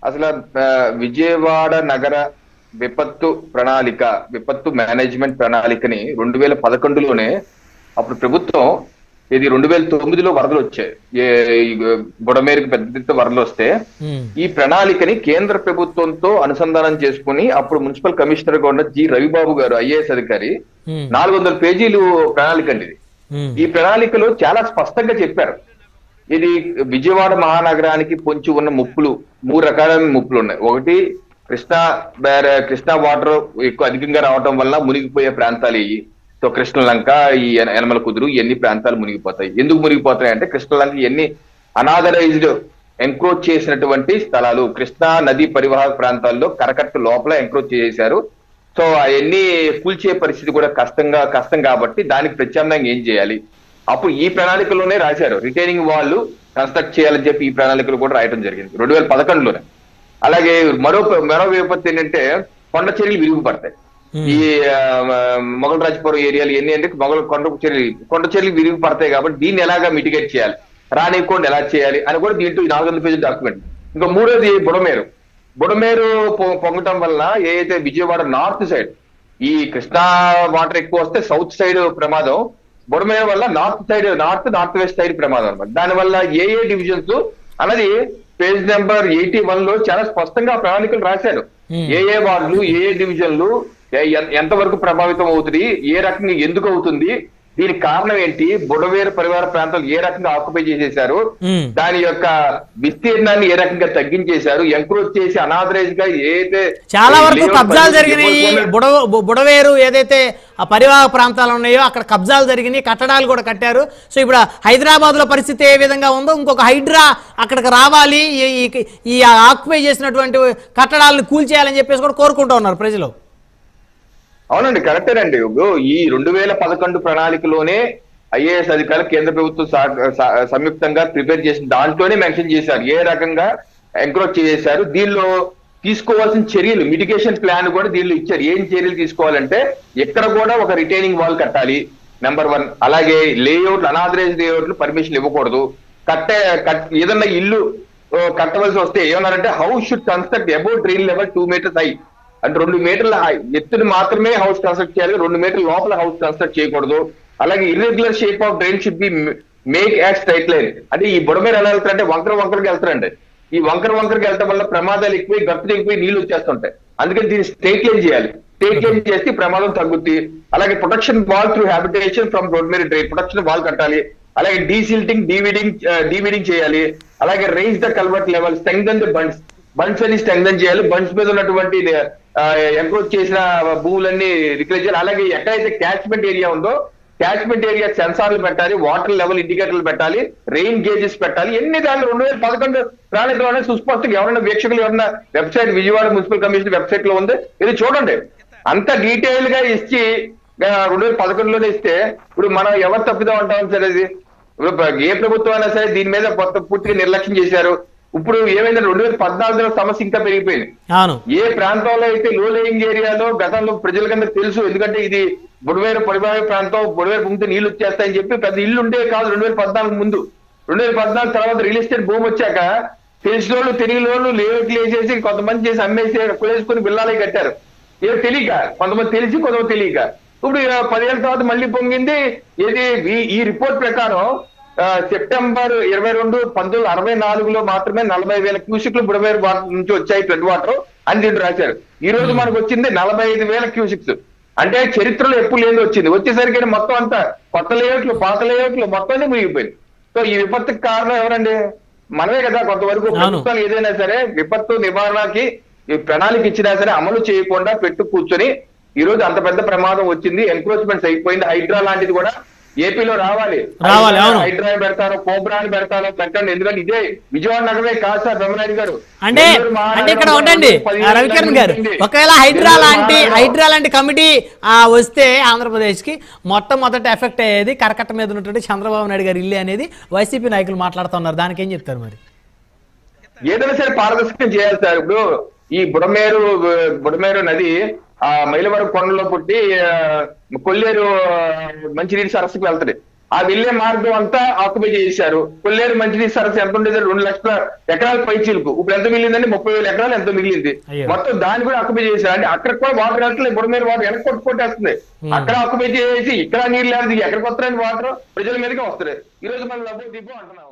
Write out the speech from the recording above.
అసలు విజయవాడ నగర విపత్తు మేనేజ్మెంట్ ప్రణాళికని 2011లోనే అప్పుడు ప్రభుత్వం, ఇది 2009లో వరదలు వచ్చాయి, బుడమేరుకి పెద్ద ఎత్తున వరదలు వస్తే ఈ ప్రణాళికని కేంద్ర ప్రభుత్వంతో అనుసంధానం చేసుకుని అప్పుడు మున్సిపల్ కమిషనర్ గా ఉన్న జి రవిబాబు గారు, ఐఏఎస్ అధికారి, 400 పేజీలు ప్రణాళిక అండి ఇది. ఈ ప్రణాళికలో చాలా స్పష్టంగా చెప్పారు, ఇది విజయవాడ మహానగరానికి పొంచి ఉన్న ముప్పులు, 3 రకాలైన ముప్పులు ఉన్నాయి. ఒకటి కృష్ణా వాటర్ ఎక్కువ అధికంగా రావటం వల్ల మునిగిపోయే ప్రాంతాలు ఇవి. సో కృష్ణలంక, ఈ యనమల కుదురు, ఇవన్నీ ప్రాంతాలు మునిగిపోతాయి. ఎందుకు మునిగిపోతాయి అంటే కృష్ణలంక ఇవన్నీ అనాథరైజ్డ్ ఎంక్రోచ్ చేసినటువంటి స్థలాలు, కృష్ణా నది పరివాహక ప్రాంతాల్లో కరకట్ట లోపల ఎంక్రోచ్ చేశారు. సో అవన్నీ కూల్చే పరిస్థితి కూడా కష్టం కాబట్టి దానికి ప్రత్యామ్నాయంగా ఏం చేయాలి, అప్పుడు ఈ ప్రణాళికలోనే రాశారు. రిటైనింగ్ వాళ్ళు కన్స్ట్రక్ట్ చేయాలని చెప్పి ఈ ప్రణాళికలు కూడా రాయడం జరిగింది 2011లోనే. అలాగే మరో విపత్తు ఏంటంటే కొండ చర్యలు విరిగిపడతాయి. ఈ మొగల్రాజపురం ఏరియాలు ఎన్ని అంటే కొండ చర్యలు విరిగిపడతాయి కాబట్టి దీన్ని ఎలాగా మిటిగేట్ చేయాలి, రానివ్వకుండా ఎలా చేయాలి అని కూడా దీంట్లో 400 పేజీల డాక్యుమెంట్. ఇంకా మూడోది బుడమేరు పొంగటం వల్ల ఏదైతే విజయవాడ నార్త్ సైడ్ ఈ కృష్ణా వాటర్ ఎక్కువ వస్తే సౌత్ సైడ్ ప్రమాదం, బుడమేరు వల్ల నార్త్ వెస్ట్ సైడ్ ప్రమాదం అనమాట. దానివల్ల ఏ డివిజన్స్ అన్నది పేజ్ నెంబర్ 81లో చాలా స్పష్టంగా ప్రణాళికలు రాశారు. ఏ వార్డులు, ఏ డివిజన్లు ఎంతవరకు ప్రభావితం అవుతుంది, ఏ రకంగా ఎందుకు అవుతుంది, దీనికి కారణం ఏంటి, బుడమేరు పరివార ప్రాంతాలు ఏ రకంగా ఆక్యుపై చేసేశారు, దాని యొక్క విస్తీర్ణాన్ని ఏ రకంగా తగ్గించేశారు, ఎంక్రోచ్ చేసి అనాథరైజ్ గా ఏదైతే చాలా వరకు కబ్జాలు జరిగినాయి. బుడవేరు ఏదైతే ఆ పరివాహక ప్రాంతాలు ఉన్నాయో అక్కడ కబ్జాలు జరిగినాయి, కట్టడాలు కూడా కట్టారు. సో ఇప్పుడు హైదరాబాద్ లో పరిస్థితి ఏ విధంగా ఉందో ఇంకొక హైడ్రా అక్కడికి రావాలి, ఈ ఆక్యుపై చేసినటువంటి కట్టడాలను కూల్చేయాలని చెప్పేసి కూడా కోరుకుంటూ ఉన్నారు ప్రజలు. అవునండి, కరెక్టేనండి. ఈ 2011 ప్రణాళికలోనే ఐఏఎస్ అధికారులు కేంద్ర ప్రభుత్వం సంయుక్తంగా ప్రిపేర్ చేసిన దాంట్లోనే మెన్షన్ చేశారు ఏ రకంగా ఎంక్రోచ్ చేశారు. దీనిలో తీసుకోవాల్సిన చర్యలు, మిటిగేషన్ ప్లాన్ కూడా దీనిలో ఇచ్చారు. ఏం చర్యలు తీసుకోవాలంటే ఎక్కడ కూడా ఒక రిటైనింగ్ వాల్ కట్టాలి, నెంబర్ 1. అలాగే లేఅవుట్లు, అనాథరైజ్ లేఅవుట్లు పర్మిషన్ ఇవ్వకూడదు. ఏదన్నా ఇల్లు కట్టవలసి వస్తే ఏమన్నారంటే house should construct about drain level 2 meters high, అంటే 2 మీటర్ల ఎత్తుని మాత్రమే హౌస్ కన్స్ట్రక్ట్ చేయాలి, 2 మీటర్ల లోపల హౌస్ కన్స్ట్రక్ట్ చేయకూడదు. అలాగే irregular shape of drain should be make at straight line, అంటే ఈ బుడమేరు ఎలా వెళ్తారంటే వంకరకి వెళ్తారండి. ఈ వంకరకి వెళ్ళడం వల్ల ప్రమాదాలు ఎక్కువ, గర్భ ఎక్కువ, నీళ్లు వచ్చేస్తుంటాయి. అందుకని దీన్ని స్ట్రైట్ లైన్ చేయాలి. స్ట్రైట్ లైన్ చేస్తే ప్రమాదం తగ్గుద్ది. అలాగే protection wall through habitation from Budameru drain, protection wall కట్టాలి. అలాగే డీసిల్టింగ్, డీవీడింగ్ చేయాలి. అలాగే raise the culvert level, strengthen the bunds అన్ని స్ట్రెంగ్థెన్ చేయాలి. బండ్స్ మీద ఉన్నటువంటి ఎంక్రోచ్ చేసిన భూములన్నీ రిక్లైజ్ చేయాలి. అలాగే ఎక్కడైతే క్యాచ్మెంట్ ఏరియా ఉందో క్యాచ్మెంట్ ఏరియా సెన్సార్లు పెట్టాలి, వాటర్ లెవెల్ ఇండికేటర్లు పెట్టాలి, రెయిన్ గేజెస్ పెట్టాలి. ఎన్ని దాంట్లో 2011 ప్రణాళికలోనే సుస్పష్టంగా ఎవరైనా వీక్షకులు ఎవరైనా website, Vijayawada municipal commission website లో ఉంది, ఇది చూడండి. అంత డీటెయిల్ గా ఇచ్చి 2011లోనే ఇస్తే ఇప్పుడు మనం ఎవరు తప్పిదాం అంటాం సరే. ఇది ఇప్పుడు ఏ ప్రభుత్వం అయినా సరే దీని మీద పూర్తిగా నిర్లక్ష్యం చేశారు. ఇప్పుడు ఏమైందంటే 2014లో సమస్య ఇంకా పెరిగిపోయింది. ఏ ప్రాంతంలో అయితే లో లేయింగ్ ఏరియాలో గతంలో ప్రజలకందరూ తెలుసు, ఎందుకంటే ఇది బుడమేరు పరివాహక ప్రాంతం, బుడమేరు పొంగితే నీళ్లు వచ్చేస్తాయని చెప్పి పెద్ద ఇల్లు ఉండే కాదు 2014 ముందు. 2014 తర్వాత రియల్ ఎస్టేట్ భూమి వచ్చాక తెలిసిన వాళ్ళు, తెలియని వాళ్ళు లేఅవుట్లు వేసేసి కొంతమంది చేసి అమ్మేసి కులేసుకుని బిల్లాలే కట్టారు. ఏదో తెలియక, కొంతమంది తెలిసి కొంతమంది తెలియక. ఇప్పుడు 10 ఏళ్ల తర్వాత మళ్ళీ పొంగింది. ఏది ఈ రిపోర్ట్ ప్రకారం సెప్టెంబర్ 22, 1964లో మాత్రమే 40,000 క్యూసిక్లు బుడమేరు వాటర్ నుంచి వచ్చాయి, ఫ్లడ్ వాటర్ అని దీంట్లో రాశారు. ఈ రోజు మనకు వచ్చింది 45,000 క్యూసిక్స్. అంటే చరిత్రలో ఎప్పుడు లేని వచ్చింది. వచ్చేసరికి మొత్తం అంతా కొత్త లేఅవుట్లు, పాత లేఅవుట్లు మొత్తం మునిగిపోయింది. సో ఈ విపత్తుకి కారణం ఎవరండి? మనమే కదా. కొంతవరకు ప్రభుత్వాలు ఏదైనా సరే విపత్తు నివారణకి ప్రణాళిక ఇచ్చినా సరే అమలు చేయకుండా కూర్చొని ఈ రోజు అంత పెద్ద ప్రమాదం వచ్చింది. ఎన్క్రోచ్మెంట్స్ అయిపోయింది. హైడ్రా లాంటిది కూడా ఏపీలో రావాలి. హైడ్రా పెడతారో, కోబ్రాని పెడతారో పెట్టండి. ఎందుకంటే ఇదే విజయవాడ నగరమే కాదు సార్ బ్రహ్మనాయుడు గారు. అంటే ఇక్కడ ఉండండి రవికిరణ్ గారు, ఒకవేళ హైడ్రా లాంటి కమిటీ వస్తే ఆంధ్రప్రదేశ్ కి మొట్టమొదటి ఎఫెక్ట్ అయ్యేది కరకట్ట మీద ఉన్నటువంటి చంద్రబాబు నాయుడు గారు ఇల్లు అనేది వైసీపీ నాయకులు మాట్లాడుతున్నారు. దానికి ఏం చెప్తారు మరి? ఏదైనా సరే పారదర్శకం చేయాలి సార్. ఇప్పుడు ఈ బుడమేరు నది మైలవరం కొండలో పుట్టి కొల్లేరు మంచినీటి సరస్సుకు వెళ్తుంది. ఆ వెళ్లే మార్గం అంతా ఆక్యుపై చేశారు. కొల్లేరు మంచినీటి సరస్సు ఎంత ఉండేది, 2 లక్షల ఎకరాల పైచీలకు, ఇప్పుడు ఎంత మిగిలిందండి, 30,000 ఎకరాలు ఎంతో మిగిలింది. మొత్తం దాన్ని కూడా ఆక్యుపై చేశారు. అంటే అక్కడ కూడా వాటర్ వెళ్తలేదు, బుడ మీద వాటర్ వెనక కొట్టేస్తుంది. అక్కడ ఆక్యుపై చేసి ఇక్కడ నీళ్ళు లేదు, ఎక్కడికి వస్తున్నాయి వాటర్, ప్రజల మీదకే వస్తున్నాయి. ఈ రోజు మనం లభో దీపం అంటున్నాం.